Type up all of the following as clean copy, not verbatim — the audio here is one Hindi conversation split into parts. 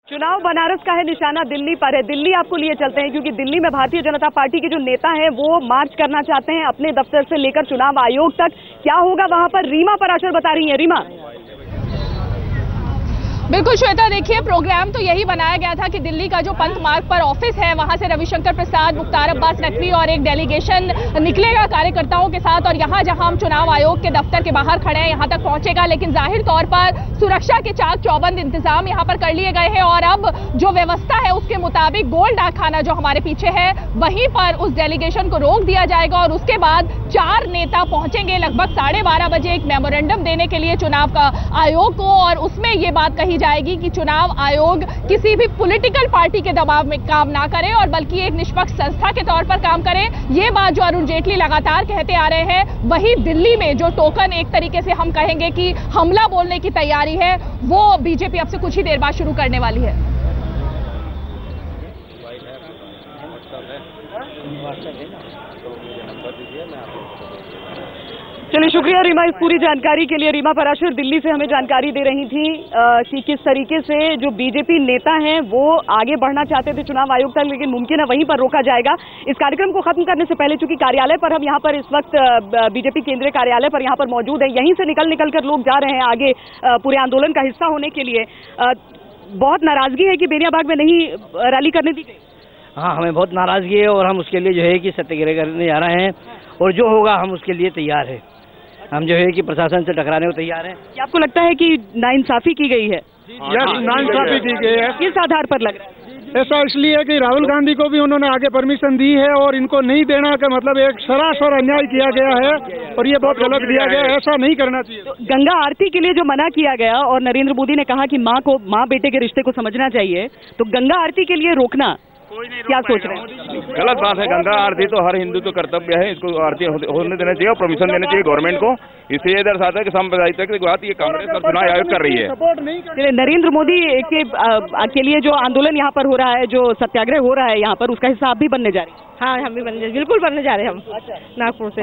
चुनाव बनारस का है, निशाना दिल्ली पर है। दिल्ली आपको लिए चलते हैं क्योंकि दिल्ली में भारतीय जनता पार्टी के जो नेता हैं वो मार्च करना चाहते हैं अपने दफ्तर से लेकर चुनाव आयोग तक। क्या होगा वहां पर, रीमा पराशर बता रही हैं। रीमा। बिल्कुल श्वेता, देखिए प्रोग्राम तो यही बनाया गया था कि दिल्ली का जो पंत मार्ग पर ऑफिस है वहां से रविशंकर प्रसाद, मुख्तार अब्बास नकवी और एक डेलीगेशन निकलेगा कार्यकर्ताओं के साथ और यहां जहां हम चुनाव आयोग के दफ्तर के बाहर खड़े हैं यहां तक पहुंचेगा। लेकिन जाहिर तौर पर सुरक्षा के चाक चौबंद इंतजाम यहां पर कर लिए गए हैं और अब जो व्यवस्था है उसके मुताबिक गोल डाकखाना जो हमारे पीछे है वहीं पर उस डेलीगेशन को रोक दिया जाएगा और उसके बाद 4 नेता पहुंचेंगे लगभग 12:30 बजे एक मेमोरेंडम देने के लिए चुनाव का आयोग को, और उसमें ये बात कही जाएगी कि चुनाव आयोग किसी भी पॉलिटिकल पार्टी के दबाव में काम ना करे और बल्कि एक निष्पक्ष संस्था के तौर पर काम करे। ये बात जो अरुण जेटली लगातार कहते आ रहे हैं, वही दिल्ली में जो टोकन एक तरीके से हम कहेंगे कि हमला बोलने की तैयारी है वो बीजेपी अब से कुछ ही देर बाद शुरू करने वाली है। चलिए, शुक्रिया रीमा इस पूरी जानकारी के लिए। रीमा पराशर दिल्ली से हमें जानकारी दे रही थी कि किस तरीके से जो बीजेपी नेता हैं वो आगे बढ़ना चाहते थे चुनाव आयोग तक, लेकिन मुमकिन है वहीं पर रोका जाएगा। इस कार्यक्रम को खत्म करने से पहले चूंकि कार्यालय पर हम यहाँ पर इस वक्त बीजेपी केंद्रीय कार्यालय पर यहाँ पर मौजूद है, यहीं से निकल कर लोग जा रहे हैं आगे पूरे आंदोलन का हिस्सा होने के लिए। बहुत नाराजगी है कि बेनिया बाग में नहीं रैली करने दी गई। हाँ, हमें बहुत नाराजगी है और हम उसके लिए जो है कि सत्याग्रह करने जा रहे हैं और जो होगा हम उसके लिए तैयार है। हम जो है कि प्रशासन से टकराने को तैयार हैं। क्या आपको लगता है कि नाइंसाफी की गई है? यस, नाइंसाफी की गई है। किस आधार पर लग रहा है? ऐसा इसलिए है कि राहुल गांधी को भी उन्होंने आगे परमिशन दी है और इनको नहीं देना का मतलब एक सरासर अन्याय किया गया है और ये बहुत गलत दिया गया है, ऐसा नहीं करना चाहिए। तो गंगा आरती के लिए जो मना किया गया और नरेंद्र मोदी ने कहा कि माँ बेटे के रिश्ते को समझना चाहिए, तो गंगा आरती के लिए रोकना क्या सोच रहे हैं? गलत बात है। गंगा आरती तो हर हिंदू तो कर्तव्य है, इसको आरती होने देना चाहिए और परमिशन देना चाहिए गवर्नमेंट को। इससे ये दर्शाता है कि सांप्रदायिकता की बात ये कांग्रेस और चुनाव आयोग कर रही है। नरेंद्र मोदी के लिए जो आंदोलन यहाँ पर हो रहा है, जो सत्याग्रह हो रहा है यहाँ पर, उसका हिस्सा आप भी बनने जा रही है? हाँ, हम भी बनने, बिल्कुल बनने जा रहे हैं हम नागपुर से।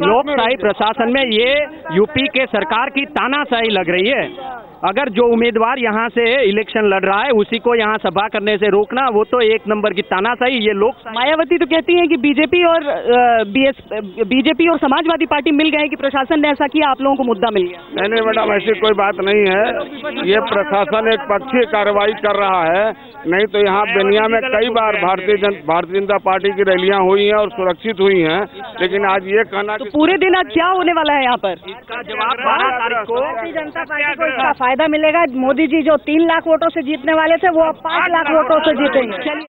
लोकशाही प्रशासन में ये यूपी के सरकार की तानाशाही लग रही है। अगर जो उम्मीदवार यहाँ से इलेक्शन लड़ रहा है उसी को यहाँ सभा करने से रोकना, वो तो एक नंबर की तानाशाही। ये लोग मायावती तो कहती हैं कि बीजेपी और समाजवादी पार्टी मिल गए कि प्रशासन ने ऐसा किया, आप लोगों को मुद्दा मिल गया। नहीं मैडम, ऐसी कोई बात नहीं है। ये प्रशासन एक पक्षीय कार्रवाई कर रहा है। नहीं तो यहाँ बेनिया में कई बार भारतीय जनता पार्टी की रैलियां हुई हैं और सुरक्षित हुई हैं, लेकिन आज ये कहना तो पूरे दिन आज क्या होने वाला है यहाँ पर? इसका जवाब 12 तारीख को भारतीय जनता पार्टी को इसका फायदा मिलेगा। मोदी जी जो 3 लाख वोटों से जीतने वाले थे वो अब 5 लाख वोटों से जीतेंगे।